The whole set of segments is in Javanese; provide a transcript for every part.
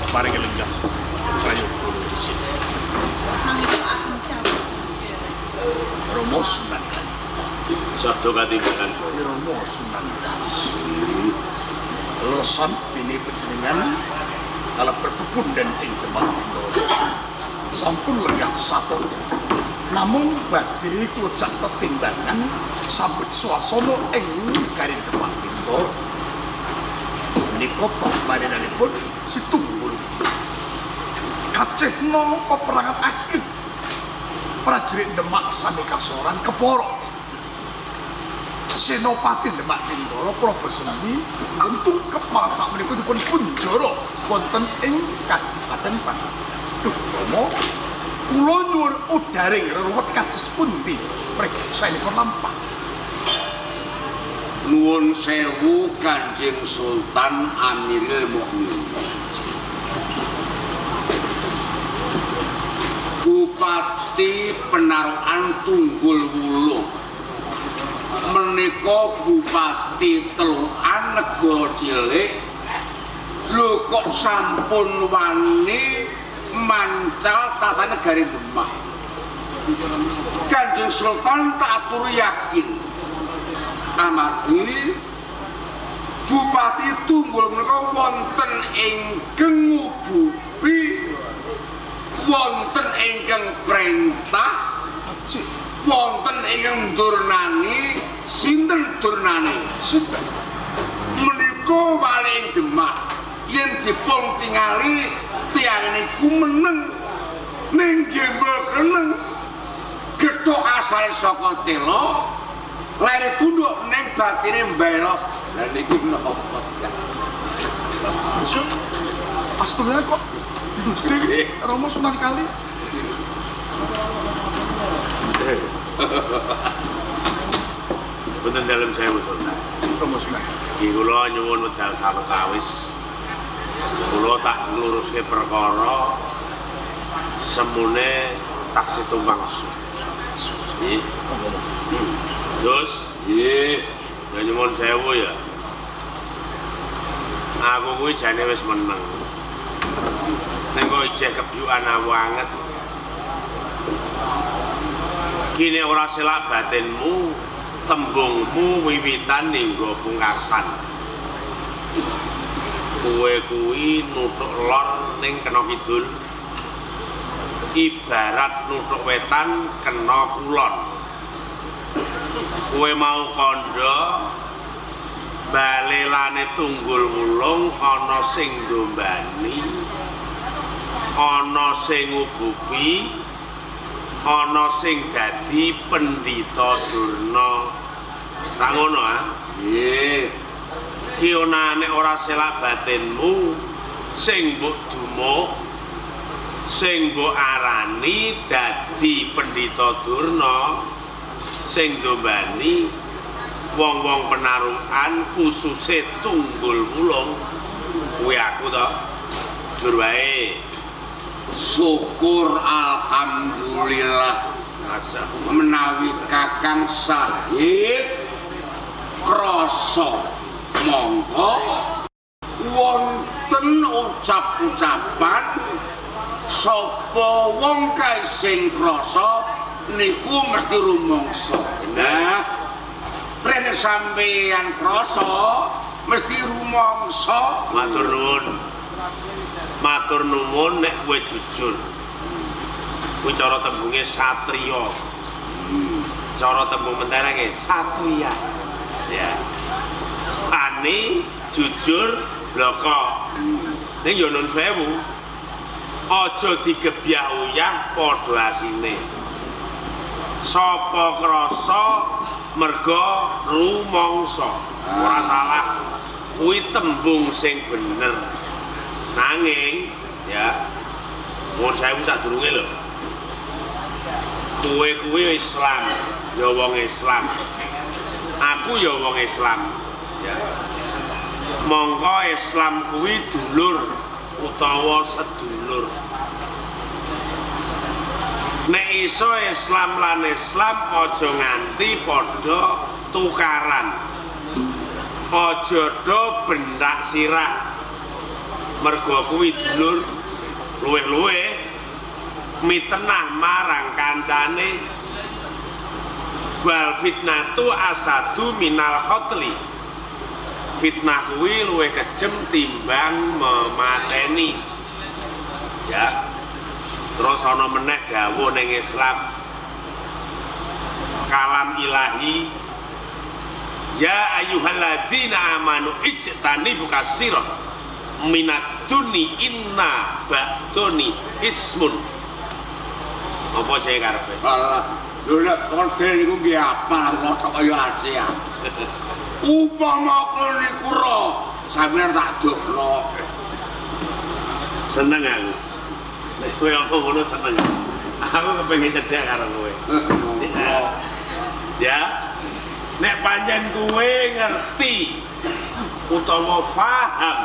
paring lenggah prayoga dhisik. Mangsa aku dawuh. Romo Sunan Sabdo katimbalan Romo Sunan lesan ini panjenengan kalau berpepundhen ing Demak Bintoro sampun lenggah satu. Namun badhe kula jak tetimbangan sambut swasana ing Garing Demak Bintoro. Menika parenanipun Situnggul. Kacehna peperangan ageng prajurit Demak sami kasoran keporo. Senopati Demak Bintoro Prabu Sembi untung kepalsak menika dipun kunjara wonten ing Kadipaten Panggung. Duh, Romo, kula nyuwun udaring reruwet kados pundi preksaipun lampah. Nuwun sewu Kanjeng Sultan Amirul Mukminin. Bupati Penarukan Tunggul Wulung menika Bupati Telukan Negara Cilik lho kok sampun wani mancal tata negari Demak. Kanjeng Sultan tak aturi yakin amargi Bupati Tunggul menika wonten ingkang ngububi, wonten ingkang perintah, wonten ingkang ndurnani. Sinten durnane? Sinten? Menika wali ing Demak. Yen dipun tingali tiyang niku meneng ning gembel keneng. Gethuk asale saka tela, lare tunduk ning batine mbelok. Lah niki menapa? Masuk. Asturnya kok duduk Romo Sunan Kali. Punten dalem sewu Sultan. Romo Sunan. Iki kula nyuwun wedal sawetawis. Kula tak ngluruske perkara semune taksih tumpang su. Nggih. Terus, nggih, nyuwun sewu ya. Aku kuwi jane wis meneng. Ning kok ijeh kebyukan awu anget. Kini ora selak batinmu, tembungmu wiwitan ninggo pungkasan. Kowe kuwi nuthuk lor ning kena kidul, ibarat nuthuk wetan kena kulon. Kowe mau kandha balelane Tunggul Wulung ana sing ndombani, ana sing ngububi, ana sing dadi pendhita durna. Tak ngono ah? Nggih. Ki ana nek ora selak batinmu sing mbok dumuk, sing mbok arani dadi pendhita durna, sing ndombani wong-wong penarukan khususé Tunggul Wulung kuwi aku to. Jujur wae. Syukur alhamdulillah menawi Kakang Sahid krasa monggo wonten ucap-ucapan sapa wong kae sing krasa niku mesti rumangsa. Nah, rene sampeyan krasa mesti rumangsa. Matur nuwun. Matur nuwun nek kowe jujur. Kuwi cara tembunge satriya. Cara tembung menterenge satria. Ya. Ani jujur bloko. Ning yo nun sewu. Aja digebyah uyah padha asine. Sapa krasa merga rumangsa. Ora salah. Kuwi tembung sing bener. Nanging ya mun sewu sadurunge lho. Kowe kuwi Islam, ya wong Islam. Aku ya wong Islam. Ya. Monggo Islam kuwi dulur utawa sedulur. Nek iso Islam lan Islam aja nganti padha tukaran. Aja do bendak sirah. mergo kuwi dulur luwih-luwih mitenah marang kancane wal fitnatu asadu minal khotli. Fitnah kuwi luwih kejem timbang memateni. Ya. Terus ana meneh dawuh ning Islam kalam ilahi ya ayyuhalladzina amanu ijtanibu katsiran minad duni inna ba'duni ismun. Apa sih karepe? Alah, lho nek kode niku nggih apal kok kaya Asia. Upama kowe niku ro sampeyan tak dobro. Seneng aku. Nek kowe ngono seneng. Aku kepengin cedhak karo kowe. Ya. Nek pancen kowe ngerti utawa paham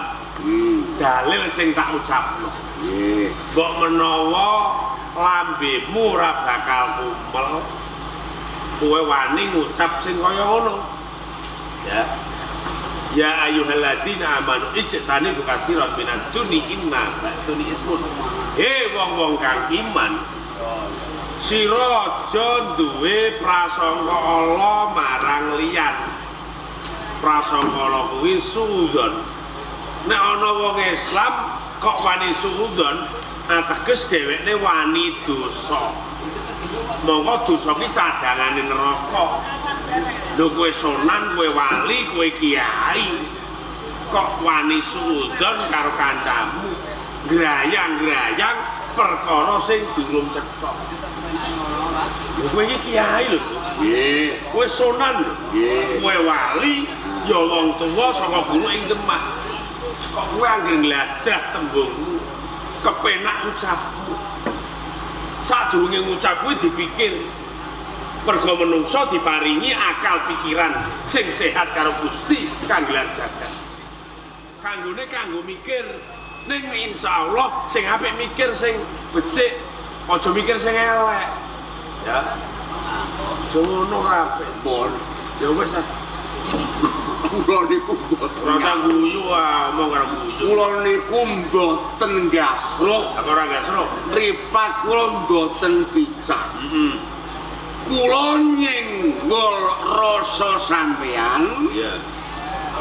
dalil sing tak ucapno. Nggih. Mbok menawa lambemu ora bakal kumel, kowe wani ngucap sing kaya ngono. Ya. Ya ayyuhalladzina amanu ijtanibu katsiran minad duni inna ba'duni ismun. Wong-wong kang iman, sira aja duwe prasangka ala marang liyan. Prasangka ala kuwi suudzon. Nek ana wong Islam kok wani suudzon, ateges dhewekne wani dosa. Monggo dosa ki cadangane neraka. Lho kowe sunan, kowe wali, kowe kiai kok wani suudzon karo kancamu, grayang-grayang perkara sing durung cetha. Lho kowe iki kiai lho. Nggih. Kowe sunan lho. Nggih. Kowe wali ya wong tuwa saka guru ing Demak. Kok kowe anggere ngladah tembungmu, kepenak ucapmu. Sadurunge ngucap kuwi dipikir. Mergo menungso diparingi akal pikiran sing sehat karo Gusti kanggelan jagat. Kanggone kanggo mikir ning insyaallah sing apik mikir sing becik, aja mikir sing elek. Ya. Aja ngono kabeh. Pun Ya wis kula niku mboten. ora usah guyu omong karo guyu. Kula niku mboten gasruk. Aku ora gasruk. Ripat kula mboten picak. Kula nyenggol rasa sampeyan. Iya.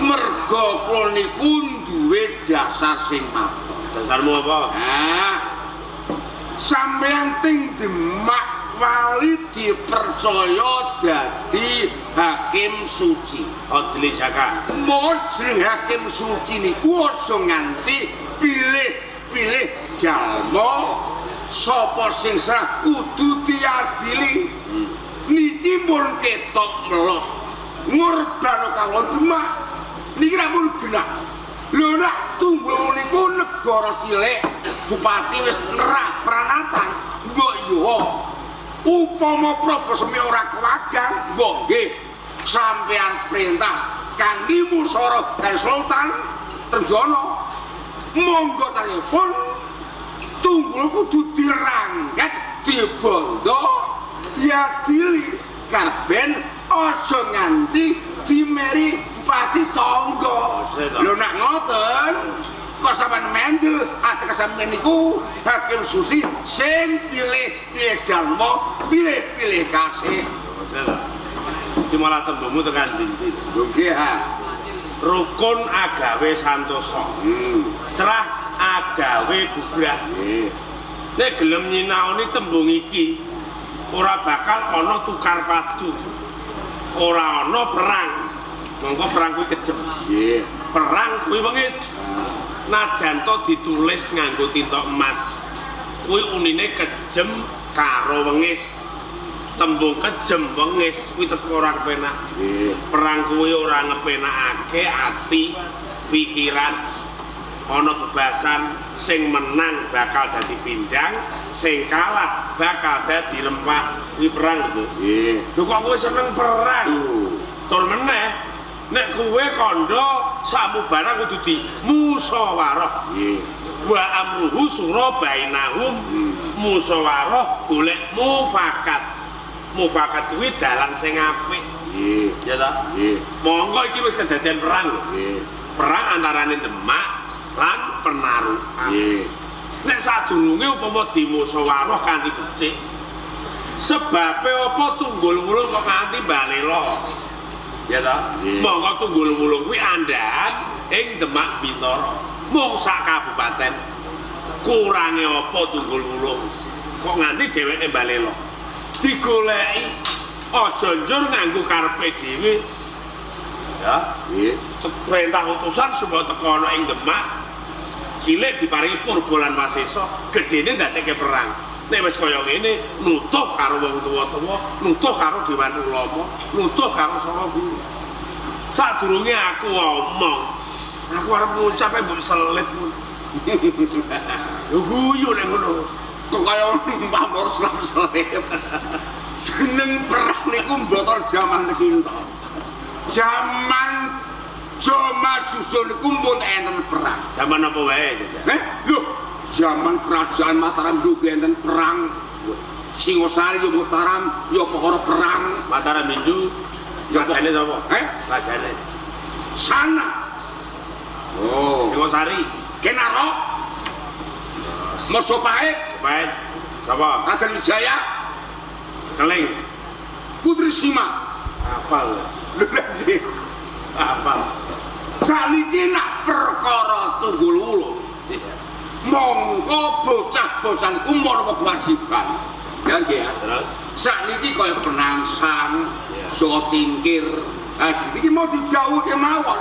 Merga kula niku duwe dasar sing mateng. Dasarmu apa? Nah, sampeyan ting Demak wali dipercaya dadi hakim suci. Adli Jaka. Mojeng hakim suci niku aja nganti pilih-pilih jalma sapa sing sah kudu diadili. Niki pun ketok melok ngurbano kawon Demak niki ra mung genah. Lho nak tunggul niku negara cilik bupati wis nerah pranatan mbok yo upama proposme ora kewagang mbok nggih sampeyan perintah kangge musyawarah dan sultan Trenggono monggo telepon tunggul kudu dirangket dibondo diadili karben aja nganti dimeri bupati tangga. Lho nak ngoten kok sampean mendel ateges sampeyan niku hakim suci sing pilih jalma pilih kasih. Iki malah tembungmu tekan ndi? Nggih ha. Rukun agawe santosa. Cerah agawe bubrah. Nggih. Nek gelem nyinaoni tembung iki ora bakal ana tukar padu. Ora ana perang. Monggo perang kuwi kejem. Nggih. Perang kuwi wengis. Najan to ditulis nganggo tinta emas. Kuwi unine kejem karo wengis. Tembung kejem wengis kuwi tetep ora kepenak. Nggih. Perang kuwi ora ngepenakake ati, pikiran. Ana bebasan sing menang bakal dadi pindang, sing kalah bakal dadi rempah. Kuwi perang lho. Nggih. Lho kok kowe seneng perang? Tur meneh nek kowe kandha samu barang kudu di musyawarah. Nggih. Wa amruhu sura bainahum. Musyawarah golek mufakat. Mufakat kuwi dalan sing apik. Nggih. Ya ta? Nggih. Monggo iki wis kedadian perang lho. Nggih. Perang antarane Demak lan penarukan. Nggih. Nek sadurunge upama dimusyawarah kanthi becik, sebabe apa Tunggul Wulung kok nganti balela. Ya ta? Nggih. Monggo Tunggul Wulung kuwi andhahan ing Demak Bintara. Mung sak kabupaten. Kurange apa Tunggul Wulung kok nganti dheweke balela. Digoleki aja njur nganggo karepe dhewe. Ya, Nggih. perintah utusan supaya teko ana ing Demak. Cilik diparingi purba lan wasesa, gedene ndadekke perang. Nek wis kaya ngene, nutuh karo wong tuwa-tuwa, nutuh karo Dewan Ulama, nutuh karo Sanga Guru. Sadurunge aku omong, aku arep ngucap mbok selit. Yo guyu nek ngono. Kok kaya pamor selam-selim. Seneng perang niku mboten jaman niki. Jaman Joma Jusul niku pun enten perang. Zaman apa wae? Lho, zaman kerajaan Mataram juga enten perang. Singosari yo Mataram yo perkara perang. Mataram Mindu. Rajane sapa? Rajane. Sana. Oh, Singosari. Kenaro. Mojopahit, Baik. Sapa? Raden Wijaya, Keling. Putri Sima. Apal. Lho nggih. Apal. Saniki nak perkara Tunggul Wulung. Monggo bocah-bocah niku menawa kewajiban. Ya nggih. Terus Sakniki kaya penangsang, Jawa Tingkir. Iki mau didhawuhke mawon.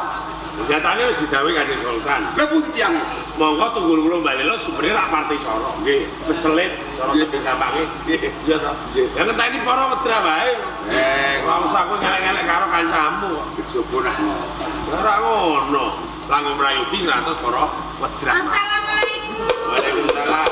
nyatane wis didhawuhi Kanjeng Sultan. Lha pundi tiyang? Monggo Tunggul Wulung balela sumberé rak Martisara. Nggih. Wis selit cara tembung gampangé. Iya ta? Ya ngenteni para wedra wae. Ora usah kowe ngelek-ngelek karo kancamu kok. Kejaba nak ngono. Ora ngono. Langkung mrayuti ngantos para wedra. Assalamualaikum. Waalaikumsalam.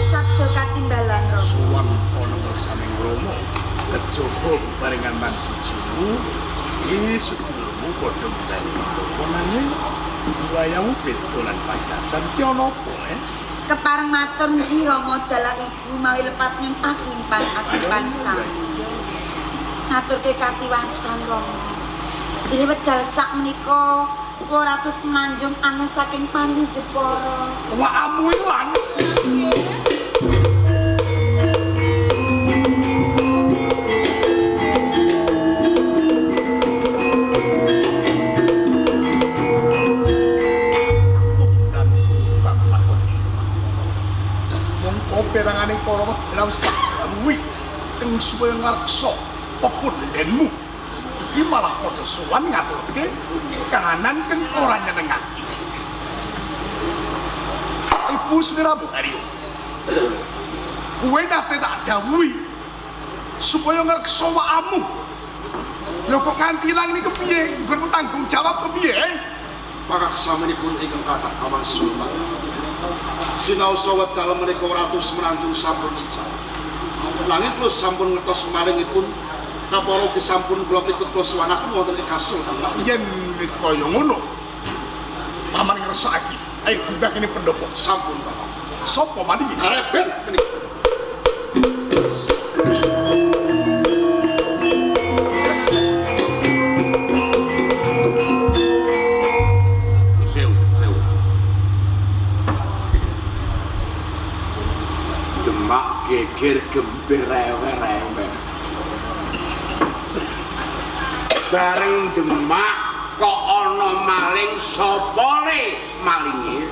Sabdo katimbalan Romo. Suwan ana bersamaing Romo kejaba barengan lan bojomu iki sedulurmu padha mulai apa nanging wayangmu beda lan padatan ki ana apa Kepareng matur nji Romo dalah ibu mawi lepat nyun agung-agung sang. Ngaturke katiwasan Romo. Bilih wedal sak menika ora tus manjung ana saking pandi Jepara. Awakmu ilang peranganing para wedra wis tak gawuhi teng supaya ngreksa pepundhenmu iki malah padha sowan ngaturke kahanan kang ora nyenengake Ibu Semiramu Aryo kowe nate tak dawuhi supaya ngreksa awakmu lho kok nganti ilang niki kepiye nggonmu tanggung jawab kepiye Pakaksamanipun ingkang kathah Awan Sultan. Sinaosa wedal menika ratus menanjung sampun ical. Nanging kula sampun ngertos malingipun kapara ugi sampun kula pikut kula suwanaken wonten ing Kasultan. yen wis kaya ngono paman ngresaki ayo dimbah kene pendopo Sampun Bapak. sapa maniki Kareben menika. Sewu. Demak geger gembir rewe-rewe. Bareng Demak kok ana maling sapa le malinge?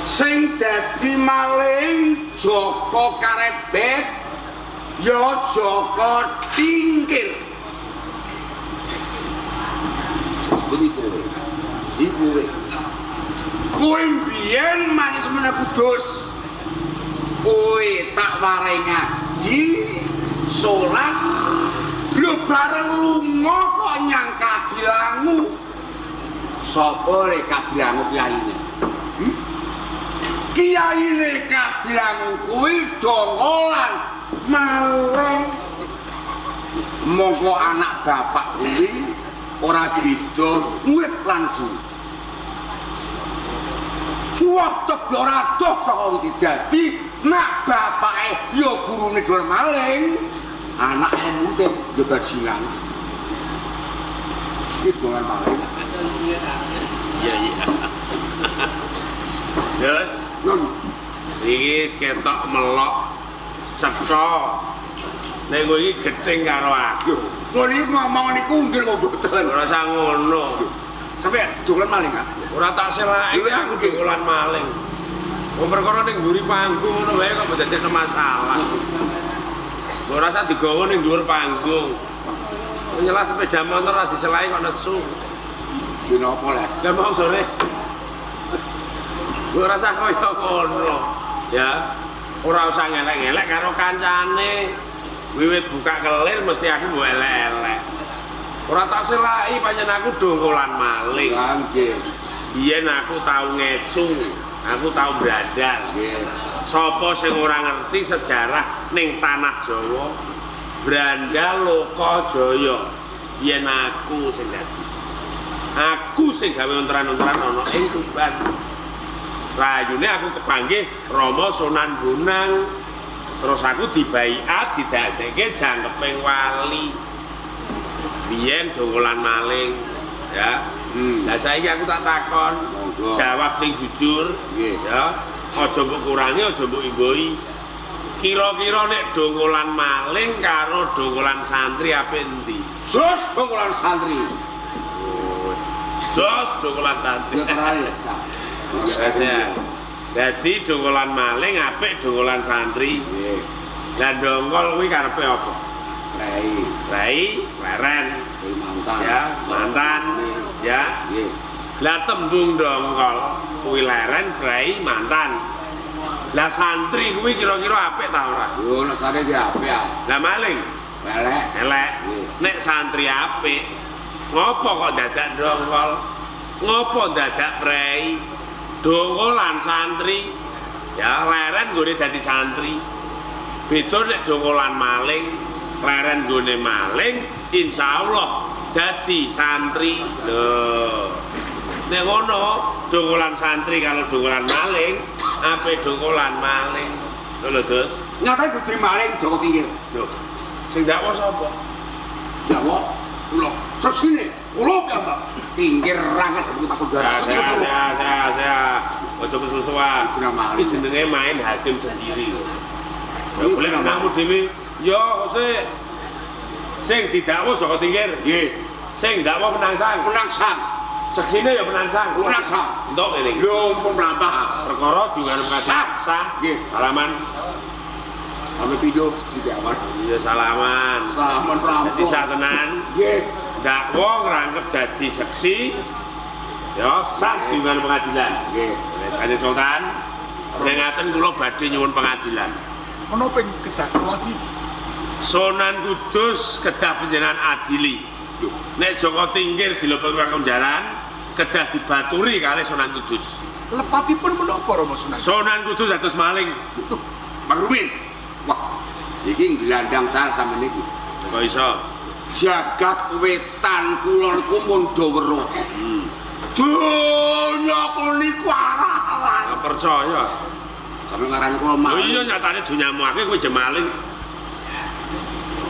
Sing dadi maling Joko Karebet ya Joko Tingkir. Iku kowe mbiyen manis meneh kudus. Kowe tak warai ngaji, salat, lho bareng lunga kok nyang Kadilangu. Sapa le Kadilangu kiyaine? Kiyaine Kadilangu kuwi Dongolan maling. Mongko anak bapak kuwi ora beda murid lan guru. Wah, coba ora doh saka wit dadi nak bapake ya gurune dol maling, anake murid yo bajingan. Iki dolan maling. Iya. Terus Nun, iki ketok melok cetha. Nek kowe iki gething karo aku. lho niku ngomong niku nggih kok boten. Ora usah ngono. Sampai dolan maling kan? Ora tak selaki aku dolan maling. Wong perkara ning mburi panggung ngono wae kok dadekno masalah. Ora usah digawa ning dhuwur panggung. Nyelah sepeda motor ora diselai kok nesu. Dina apa lek? Lah mau sore. Ora usah kaya ngono. Ya. Ora usah ngelek-ngelek karo kancane. Wiwit buka kelir mesti aku mbok elek-elek. Ora tak selaki pancen aku dongkolan maling. Nggih. Biyen aku tau ngecung, aku tau brandal. Nggih. Sapa sing ora ngerti sejarah ning tanah Jawa? Brandal Lokajaya. Biyen aku sing dadi. Aku sing gawe ontran-ontran ana ing Tuban. Rayune aku kepanggih Rama Sunan Bonang. Terus aku dibaiat didadekke jangkeping wali. Biyen dongkolan maling, ya. Lah saiki aku tak takon, jawab sing jujur, ya. Aja mbok kurangi, aja mbok imbohi. Kira-kira nek dongkolan maling karo dongkolan santri apik endi? Jos dongkolan santri. Jos dongkolan santri. Ya terali. Dadi dongkolan maling apik dongkolan santri. Nggih. Lah dongkol kuwi karepe apa? Rai, leren, Mantan. ya, mantan, ya. Nggih. Lah tembung dongkol kuwi leren, rai, mantan. Lah santri kuwi kira-kira apik ta ora? Yo nek sare ki apik ya. Lah maling Elek. elek. Nggih. Nek santri apik, ngopo kok dadak dongkol? Ngopo dadak rai? Dongkolan santri. Ya, leren nggone dadi santri. Beda nek dongkolan maling, leren nggone maling, insyaallah dadi santri. Lho. Nek ngono, dongkolan santri kalau dongkolan maling, ape dongkolan maling. Lho, Gus. Nyatane Gusti maling Joko Tingkir. Lho. Sing dakwa sapa? Jawa kula. Sesine kula piyambak. Tingkir ranget iki Pak Saudara. Saya. Ojo kesusuan. Guna maling. Iki jenenge main hakim sendiri. Ya boleh anakmu dhewe. Ya, sik. Sing didakwa Joko Tingkir. Nggih. Sing dakwa penangsang. Penangsang. Seksine ya penangsang. Penangsang. Entuk ngene. Lho pun mlampah. Perkara diwangun pengadilan sah. Nggih. Salaman. Ame pindho diawat. Iya salaman. Saman rampung. Dadi sak tenan. Nggih. Dakwa ngrangkep dadi seksi. Ya sah diwangun pengadilan. Nggih. Kanjeng Sultan. Ngaten kula badhe nyuwun pengadilan. Menapa kedah kula iki? Sunan Kudus kedah panjenengan adili. Nek Joko Tingkir dilebet penjara, kedah dibaturi kalih Sunan Kudus. Lepatipun menapa Rama Sunan? Sunan Kudus dados maling. Pak Rumin. Wah, iki nglandang cal sampeyan iki. Kok iso? Jagat wetan kulon niku mun daweruh. Donya niku arah-arah. Gak percaya. Sampe ngarani kula Oh maling. iya nyatane donyamu akeh kowe je maling.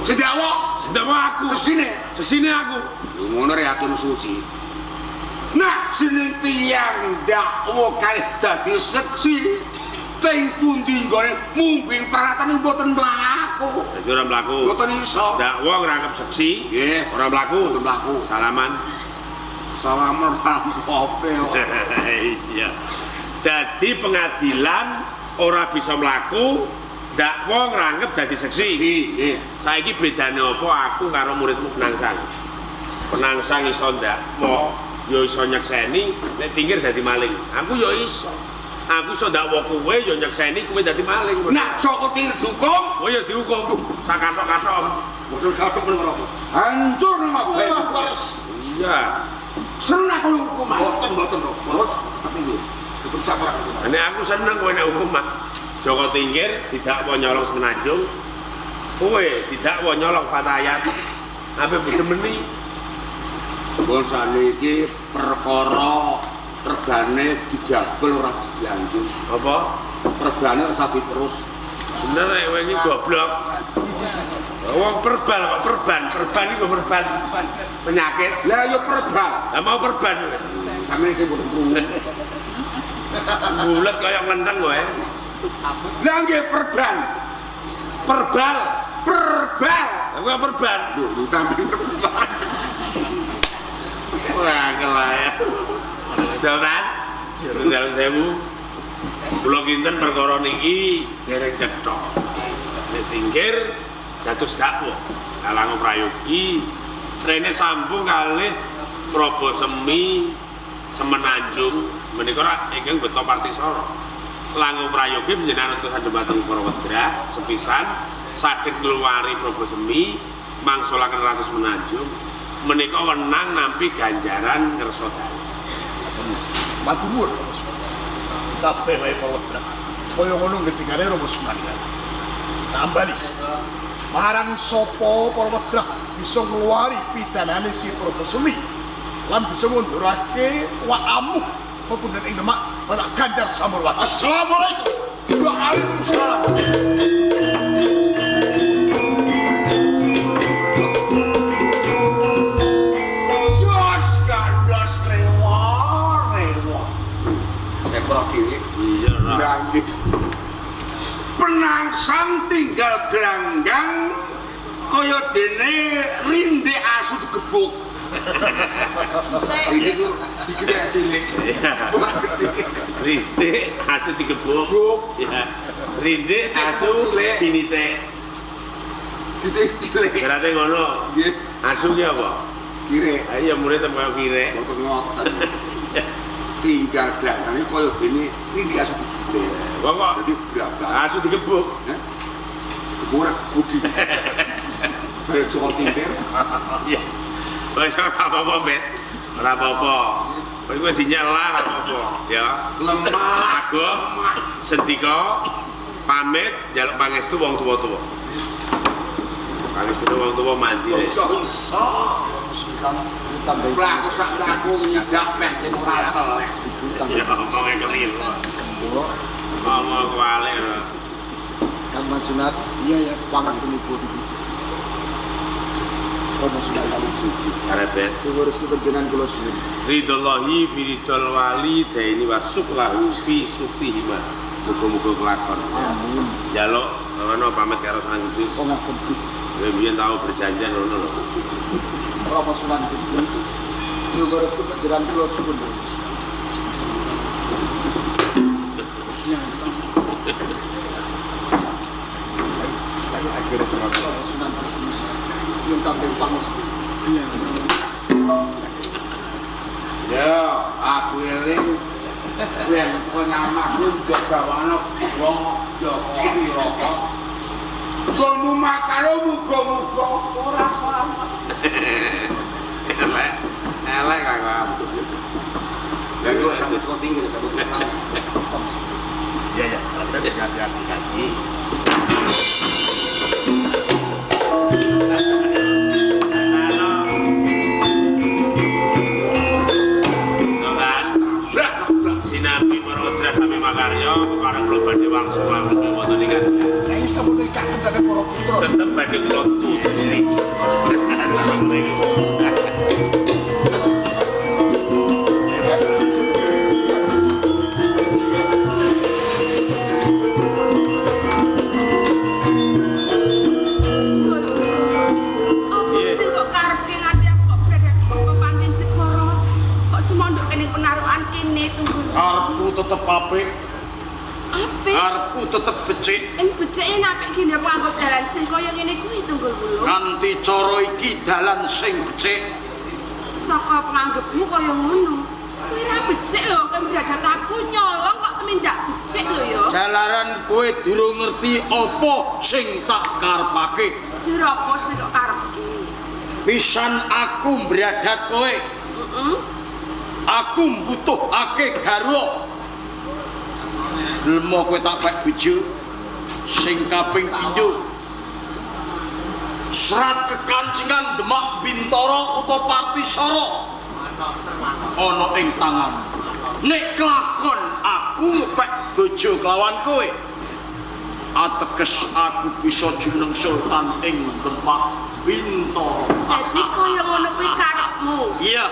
Sedawa, Sedapa aku. kesini. Seksine aku. Ngono rek atun suci. Nah, jeneng tiyang dakwa kalih dadi seksi. Teng pundi nggone mumping peratane mboten mlaku. Dadi ora mlaku. Mboten iso. Dakwa ngrangkep seksi. Nggih, Ora mlaku. mboten mlaku. Salaman. Salaman rampope. Iya. Dadi pengadilan ora bisa mlaku, dakwa ngrangkep dadi seksi. Nggih. Saiki bedane apa aku karo muridmu penangsang? Penangsang iso ndakwa, ya iso nyekseni nek Tingkir dadi maling. Aku ya iso. Aku iso ndakwa kowe ya nyekseni kowe dadi maling. Nak Joko Tingkir dihukum, oh ya dihukum. Sak kathok-kathok. model kathok menapa? Hancur nama bae. Waras. Iya. Seneng aku hukum. Mboten, Bos. Tapi nggih. Dipercak ora. Nek aku seneng kowe nek hukum mah. Joko Tingkir didakwa nyolong semenanjung, Kowe didakwa nyolong Fatayat. Apa bedemeni? Bosane iki perkara regane dijabel ora dianjur. Apa? Regane ora sabi terus. Bener nek kowe iki goblok. Wong perban kok perban iku perban penyakit. Lah yo perban. Lah mau perban kowe. Sampe sing mboten krungu. Bulet kaya ngenteng kowe. Lah nggih perban. Perbal. Perbal. Lah kowe perban. Lho sampe perban. Wah, kelaya. Daltan. Jalan sewu. Kula kinten perkara niki dereng cetha. Nek tinggir dados dakwa. Kalang prayogi rene sambung kalih Prabu Semi Semenanjung menika ingkang beto Partisara. Lango prayogi panjenengan utusan dhumateng para wedra sepisan saged ngluwari Prabu Semi mangsulaken Ratu Semenanjung menika wenang nampi ganjaran ngersa dalu. Matur nuwun Mas. Kabeh wae para wedra. Kaya ngono ngendikane Rama Sumandan. Tambali. Marang sapa para wedra bisa ngluwari pidanane si Prabu Semi lan bisa ngundurake wakamu pepunten ing Demak pada Ganjar Samurwati. Assalamualaikum. Waalaikumsalam. Iya, Nggih. Penangsang tinggal gelanggang kaya dene rinde asu digebuk. Ini tuh dikira silik. Rinde asu digebuk. Ya. Rinde asu dinite. Itu silik. Berarti ngono. Nggih. Asu ki apa? Kire. Ayo murid tembak kire. Ngoten-ngoten. Tinggal gelanggang ini kaya dene rinde asu digebuk. Wong kok Dadi berapa? asu digebuk. Ora kudi. Kayak Jawa Timur. Iya. Wis ora apa-apa, Bet. Ora apa-apa. Kowe dinyela ora apa-apa, ya. Lemah. Aku sendika pamit njaluk pangestu wong tuwa-tuwa. Pangestu wong tuwa mandi rek. Iso-iso. Pelaku sak pelaku nyidak peh ning ora telek. Ya omonge keliru. Ngomong kualik. Kang Mas Sunat, Iya ya. pangas penipu iki. Romo Sunat Kalisiki. Arepet. Kulo restu panjenengan kula suwun. Ridallahi fi ridal wali daini wasuklahu fi suktihima. Muga-muga kelakon. Amin. Njaluk ngono pamit karo Sang Kudus. Oh ngapunten. Kowe biyen tau berjanjian ngono lho. Romo Sunat Kudus. Kulo restu panjenengan kula suwun. Akhirnya terlalu. Romo Sunat Kudus. Yung tambeng pangestu. Iya. Ya, aku eling ben penyamaku njok gawane wong Jokowi rokok. Gomu makaro muga-muga ora selamat. Elek kakak. Dan lu sama cukup tinggi kamu Iya ya. Tapi hati-hati lagi. Sinambi Marwadra sami makarya kepareng kula badhe wangsul lamun wonten ing Nah, ini sabun ikan dari para putra. tetep badhe kula tututi. Assalamualaikum. Apa sih kok karepke nganti aku kok berada di Panjen Jepara? Kok cuma nduk kene penaruhan kene tunggu. Arepku tetep apik, Apik. arepku tetep becik. Ing becike apik gene apa anggo dalan sing kaya ngene kuwi tunggu dulu. Nganti cara iki dalan sing becik. Saka penganggepmu kaya ngono. Kowe ra becik lho, kowe berada aku nyolong kok temindak becik lho ya. Jalaran kowe durung ngerti apa sing tak karepake. Jero apa sing kok karepke? Pisan aku mbradat kowe. Heeh. Aku mbutuhake garwa. Lemo kowe tak pek bojo sing kaping 3. serat kekancingan Demak Bintara utawa Partisara ana ing tangan. Nek kelakon aku ngepek bojo kelawan kowe, ateges aku bisa jumeneng sultan ing Demak Bintara. Jadi kaya ngono kuwi karepmu. Iya.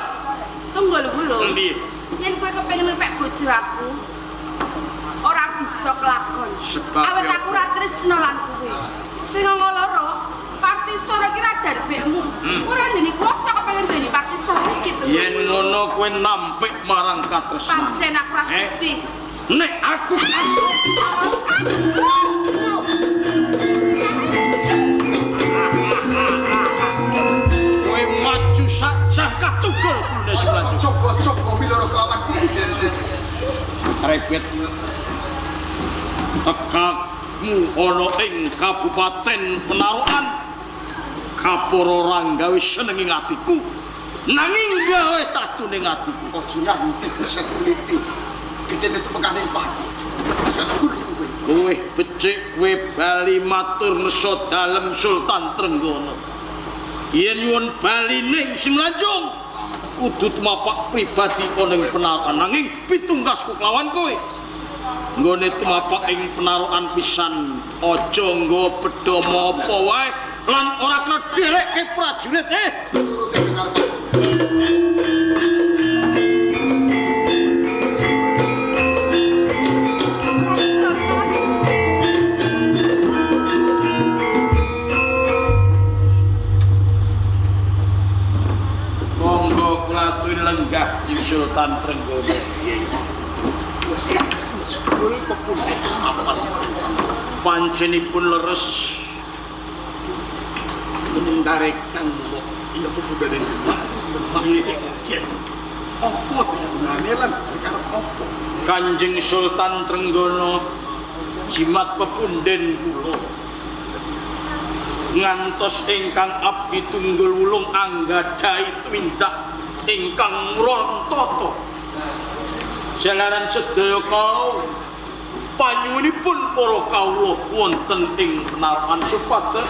Tunggu lho. Endi? Yen kowe kepengin ngepek bojo aku, ora bisa kelakon. Sebab Awet ya- aku ora tresno lan kowe. Sing loro, Partisara ki ra darbekmu. Ora ndene kuwasa kepengin duweni Partisara iki to. Yen ngono kowe nampik marang katresnan. Pancen aku ra sedih. Nek aku kowe maju sak katugul kula jeblan. Coba miloro kelawan Repet tekakmu ana ing Kabupaten Penarukan. Kaporo Rangga wis seneng ing atiku, nanging gawe tatu ning atiku. Ojo nganti bisa teliti. Gedene itu pekane pati. Kowe becik kowe bali matur ngersa dalem Sultan Trenggono. Yen nyuwun bali ning Simlanjung, kudu tumapak pribadi ana ing Penarukan, nanging pitungkasku kelawan kowe. Nggone tumapak ing Penarukan pisan, aja nggawa bedama apa wae lan ora kena dherekke prajurit Turuti dengarku. Monggo kula aturi lenggah Di Sultan Trenggono. Sepul pepundi apa? Panjenipun leres Meninggarekan kok iya pemuda dan Iya. Apa gunane lan karep apa? Kanjeng Sultan Trenggono jimat pepunden kula. Ngantos ingkang abdi tunggul wulung anggadhahi tumindak ingkang mrontata. Jalaran sedaya kala panyuwunipun para kawula wonten ing Penarukan supados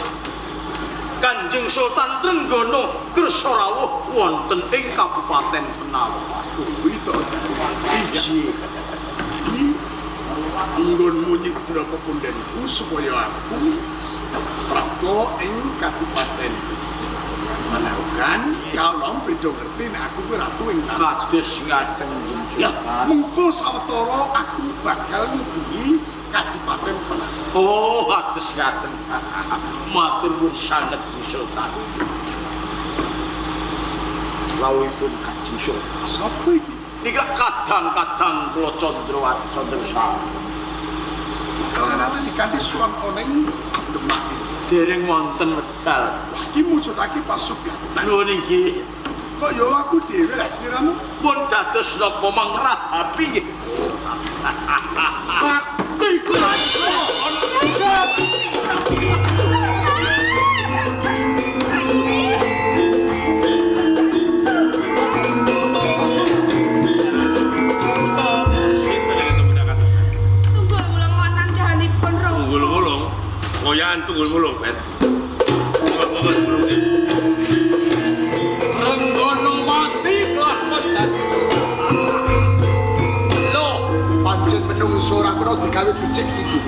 Kanjeng Sultan Trenggono kersa rawuh wonten ing Kabupaten Penarukan. Kuwi to iki. Anggonmu nyidra pepundenku supaya aku prapta ing Kabupaten Penarukan. Kalau beda ngerti nek aku kuwi ratu ing tanah. Kados ngaten Ya, Sultan. mengko sawetara aku bakal ngubengi Kadipaten Penarukan. Oh, kados ngaten. Matur nuwun sanget Di Sultan. Rawuhipun Kanjeng Sultan. Sapa iki? Niki kadang-kadang kula Candra Kalau nanti diganti suan oneng Demak. dereng wonten medal. Iki mujudake pasugatan. Lho niki Kok yo aku dhewe lah sliramu. pun dados napa mangrahapi nggih. Mati Sinten yang ketemu dak kados? Tunggu ulang wanan jahanipun rong. Tunggul-mulung. Ngoyan tunggul-mulung, Bet. Tunggul-mulung. Trenggono mati kelakon dadi lho pancen menungso ora kena digawe becik iki.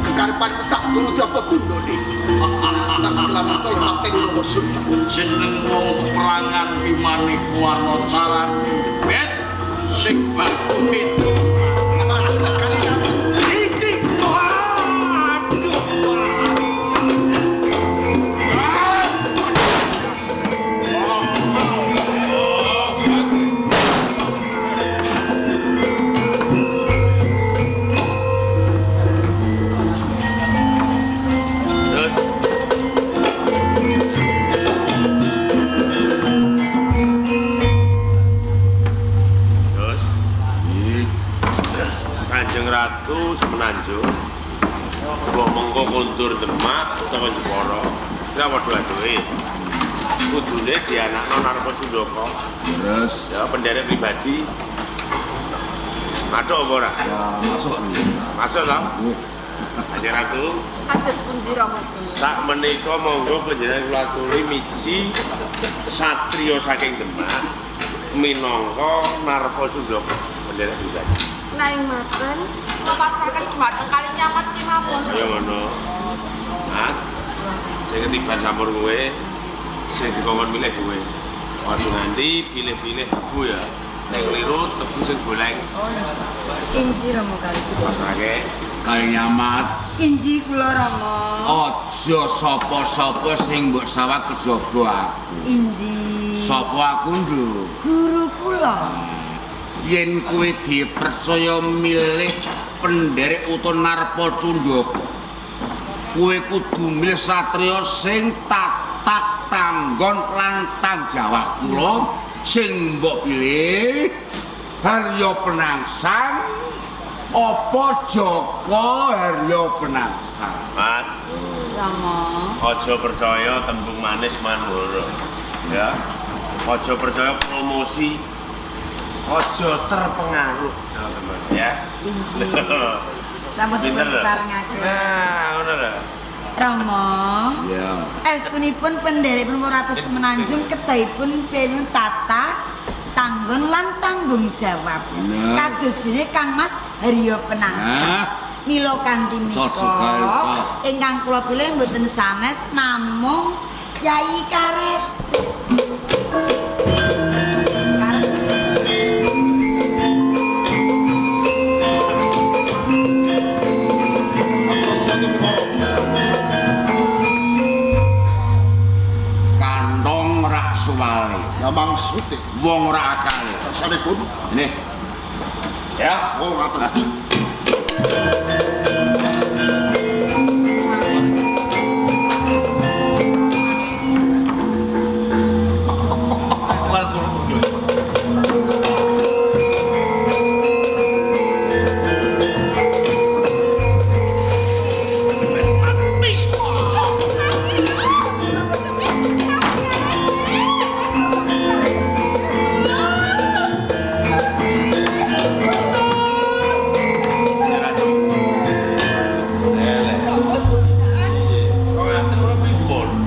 Kekarepan tak turuti apa tundone. Tak kelamatan mati Romo Surya. jeneng wong peperangan pimane kuwana carane bet sing bakune Maju kalian. iki aduh Terus Terus Kanjeng Ratu Semenanjung mbok mengko kondur Demak utawa Jepara ora padha-padha kudune dianakno Narpa Sundaka Terus ya penderek pribadi Matuk apa ora? ya masuk nih. Masuk ta? Nih, Kanjeng Ratu. Kados pundi Rama Sena? Sak menika monggo panjenengan kula aturi miji satriya saking Demak minangka narpa Sundaka panjenengan pribadi. Nanging maten, pasrahaken dhumateng kali nyamat ki mawon. Ya ngono. Mat. Sing ketiban sampun kowe, sing dikongkon milih kowe. Aja nganti pilih-pilih tebu ya. Nek kliru tebu sing goleng. Inji Rama Kalija. Pasrahke. Kali nyamat. Inji kula Rama. Aja sapa-sapa sing mbok sawat kejaba aku. Inji. Sapa aku, Nduk? Guru kula. Yen kowe dipercaya milih penderek utawa narpa Sundaka, kowe kudu milih satriya sing tatak tanggon lan tanggung jawab. Kula sing mbok pilih Harya Penangsang apa Jaka Harya Penangsang. Mat. Rama. Aja percaya tembung manis manwara. Ya. Aja percaya promosi. Aja terpengaruh, teman-teman ya. Inji. Sampun Pinter lho. diparengake. Nah, ngono lho. Rama. Ya. Estunipun penderek Ratus Semenanjung kedahipun piyambun tata tanggon lan tanggung jawab. Bener. Kados dene Kang Mas Harya Penangsang. Nah. Mila kanthi Cocok sekali, menika Pak. ingkang kula pilih mboten sanes namung Yai Karet. Kantong rak suwale. Namang suti. Wong ora akale. Kersanipun. Ini. Ya. Oh, ngaten.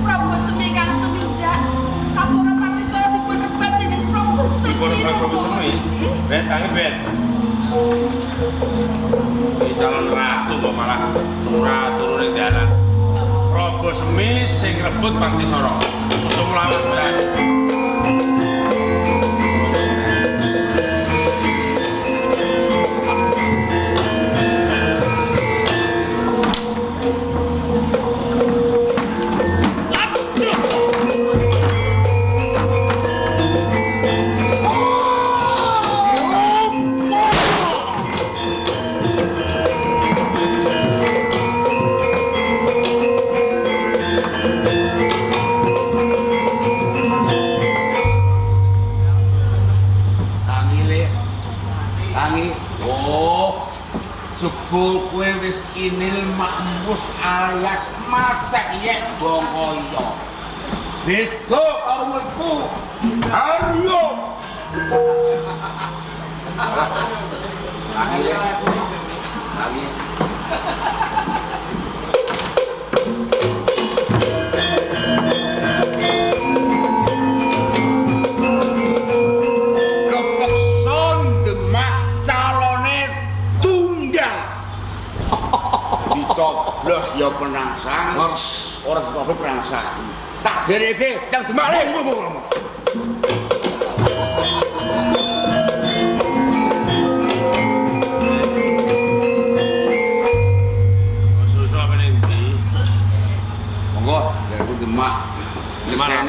Prabu Semi kang tumindak. Kapura Patisaya dipun rebat dening Prabu Semi. Bet, tangi bet. Ini calon ratu kok malah ratu ning dalan. Prabu Semi sing rebut Paktisara. Usum lawan sampeyan. jebul kowe wis inil makmus alias matek yek bangkaya. Beda karo iku. Haryo. Lagi. Kepekson Demak calone tunggal. Dicoblos ya penangsang. Ora dicoblos penangsang. Tak dereke yang Demak le. Susu apa ning ndi? Monggo dari Demak. Gimana?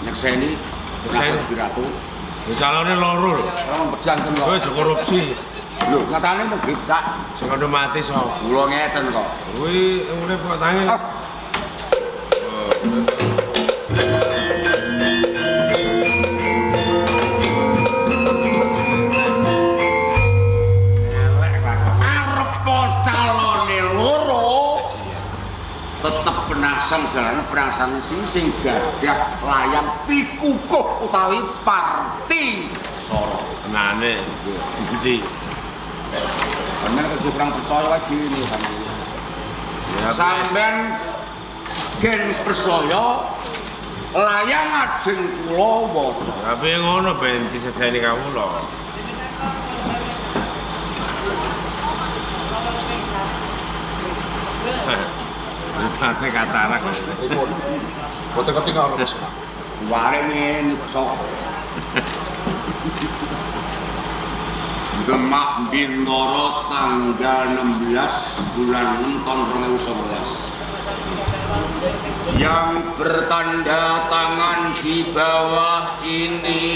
Nyekseni Nyekseni? Ratu. Calone loro lho. Orang pejanten kok. Kowe aja korupsi. Lho, katane mung becak. Sing kandha mati sapa? Kula ngeten kok. Kuwi urip kok tangi. Arep calone loro. Tetep penangsang jalane penangsang sing gadah layang pikukuh utawi parti soro. Tenane. Ndi? Bener kerja kurang percaya wae dhewe ini sampe. Ya, sampean gen persaya layang ajeng kula waca. tapi ngono ben disekseni kawula. Ate katarak. Pripun? Boten ketingal Mas. Ware ngene kok sok. Demak Bintoro tanggal 16 bulan 6 tahun 2011 yang bertanda tangan di bawah ini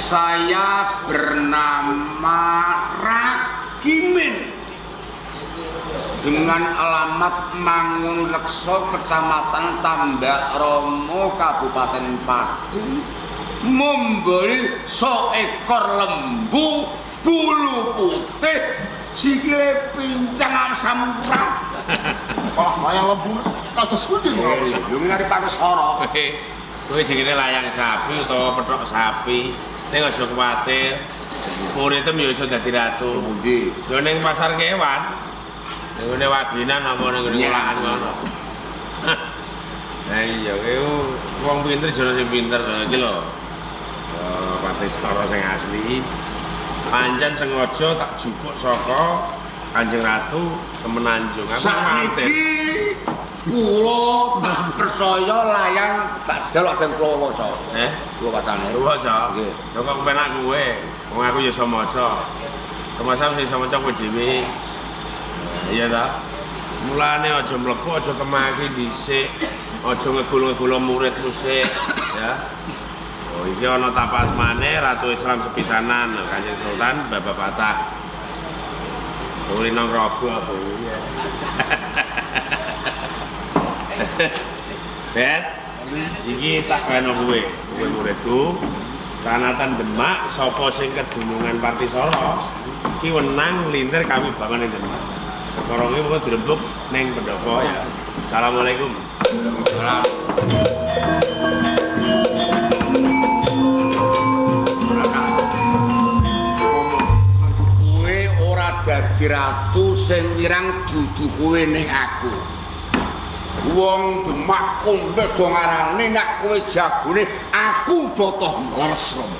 saya bernama Rakimin dengan alamat Mangun Rekso, Kecamatan Tambak Romo, Kabupaten Pati, membeli seekor lembu bulu putih sikile pincang asam urat. Wah, layang lembu kados pundi kula Mas? Yo ngene pates ora. Kowe jenenge layang sapi utawa petok sapi. Ning aja kuwatir. Muridem ya iso dadi ratu. Pundi? Yo ning pasar kewan. Ning ngene wadinan apa ning ngene olahan ngono. Nah iya kowe wong pinter jare sing pinter iki lho. Patis Toro sing asli. Pancen sengaja tak jupuk saka Kanjeng Ratu Kemenanjung. Sakniki kula tak percaya layang tak delok sing kula waca. Kula wacane. Waca. Nggih. Lha kok kepenak kowe. Wong aku ya iso maca. Termasuk sing iso maca kowe dhewe. Iya ta? Mulane aja mlebu aja kemaki dhisik. Aja ngegul-ngegul muridmu sik, ya. Oh, iki ana tapas maneh Ratu Islam sepisanan Kanjeng Sultan Bapak Patah. Ulin nang robo apa ya. Bet, iki tak kena kowe muridku. Kanatan Demak sapa sing kedunungan Partisara iki wenang lintir kami bangun ning Demak. Perkara iki pokoke dirembuk ning Pendopo ya. Assalamualaikum. Waalaikumsalam. Kowe ora dadi ratu sing wirang dudu kowe ning aku. Wong Demak kombe do ngarane nek kowe jagone aku botoh leres Romo.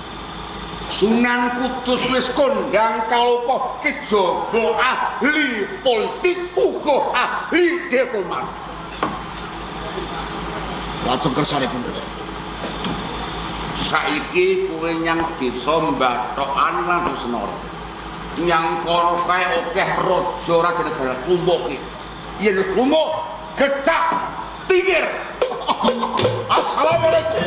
Sunan Kudus wis kondang kaloka kejaba ahli politik uga ahli diplomat. Lajeng kersane pundi? Saiki kowe nyang desa Bathokan lan Senara. Nyang kono kae akeh raja raja kumpul iki. Yen kumpul gecak tingir. Assalamualaikum.